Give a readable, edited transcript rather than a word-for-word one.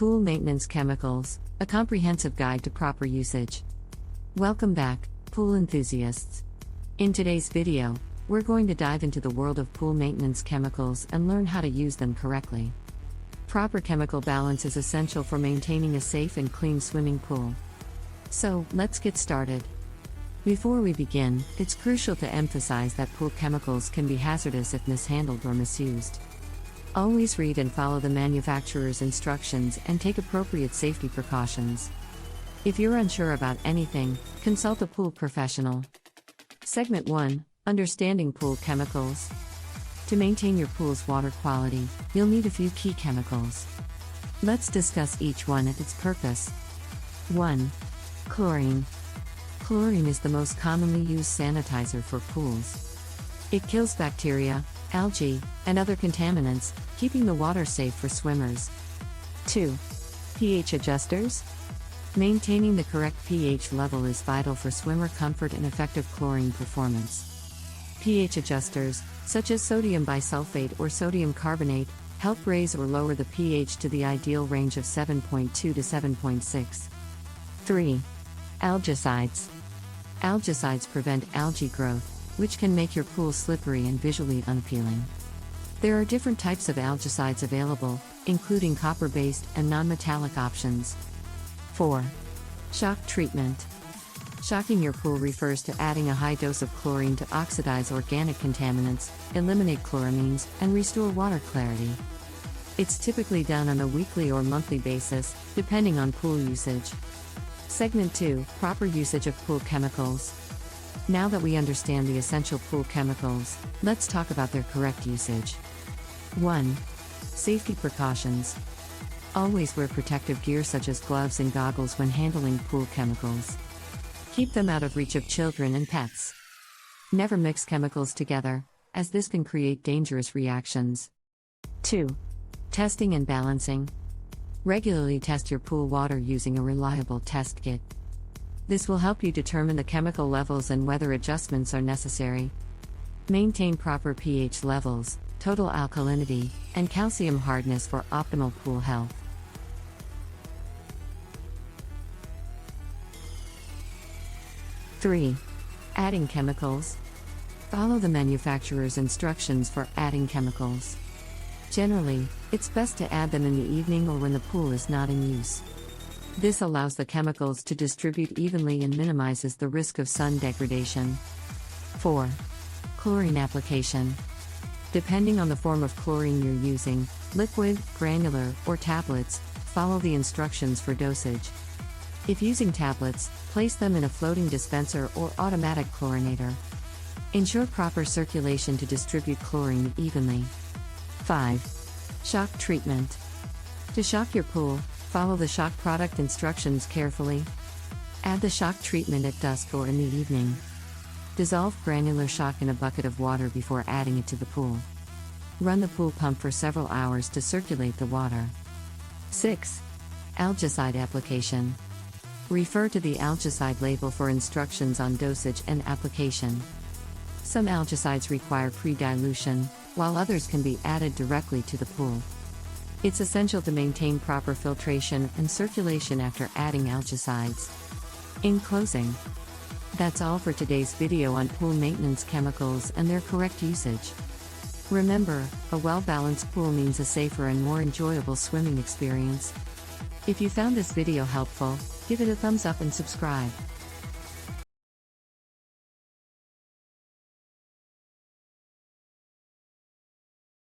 Pool Maintenance Chemicals, a comprehensive guide to proper usage. Welcome back, pool enthusiasts. In today's video, we're going to dive into the world of pool maintenance chemicals and learn how to use them correctly. Proper chemical balance is essential for maintaining a safe and clean swimming pool. So, let's get started. Before we begin, it's crucial to emphasize that pool chemicals can be hazardous if mishandled or misused. Always read and follow the manufacturer's instructions and take appropriate safety precautions. If you're unsure about anything, consult a pool professional. Segment 1: Understanding pool chemicals. To maintain your pool's water quality, you'll need a few key chemicals. Let's discuss each one and its purpose. 1. Chlorine. Chlorine is the most commonly used sanitizer for pools. It kills bacteria, algae, and other contaminants, keeping the water safe for swimmers. 2. pH adjusters. Maintaining the correct pH level is vital for swimmer comfort and effective chlorine performance. pH adjusters, such as sodium bisulfate or sodium carbonate, help raise or lower the pH to the ideal range of 7.2 to 7.6. 3. Algicides. Algicides prevent algae growth, which can make your pool slippery and visually unappealing. There are different types of algicides available, including copper-based and non-metallic options. 4. Shock treatment. Shocking your pool refers to adding a high dose of chlorine to oxidize organic contaminants, eliminate chloramines, and restore water clarity. It's typically done on a weekly or monthly basis, depending on pool usage. Segment 2: Proper usage of pool chemicals. Now that we understand the essential pool chemicals, let's talk about their correct usage. 1. Safety precautions. Always wear protective gear such as gloves and goggles when handling pool chemicals. Keep them out of reach of children and pets. Never mix chemicals together, as this can create dangerous reactions. 2. Testing and balancing. Regularly test your pool water using a reliable test kit. This will help you determine the chemical levels and whether adjustments are necessary. Maintain proper pH levels, total alkalinity, and calcium hardness for optimal pool health. 3. Adding chemicals. Follow the manufacturer's instructions for adding chemicals. Generally, it's best to add them in the evening or when the pool is not in use. This allows the chemicals to distribute evenly and minimizes the risk of sun degradation. 4. Chlorine application. Depending on the form of chlorine you're using, liquid, granular, or tablets, follow the instructions for dosage. If using tablets, place them in a floating dispenser or automatic chlorinator. Ensure proper circulation to distribute chlorine evenly. 5. Shock treatment. To shock your pool, follow the shock product instructions carefully. Add the shock treatment at dusk or in the evening. Dissolve granular shock in a bucket of water before adding it to the pool. Run the pool pump for several hours to circulate the water. 6. Algicide application. Refer to the algicide label for instructions on dosage and application. Some algicides require pre-dilution, while others can be added directly to the pool. It's essential to maintain proper filtration and circulation after adding algicides. In closing, that's all for today's video on pool maintenance chemicals and their correct usage. Remember, a well-balanced pool means a safer and more enjoyable swimming experience. If you found this video helpful, give it a thumbs up and subscribe.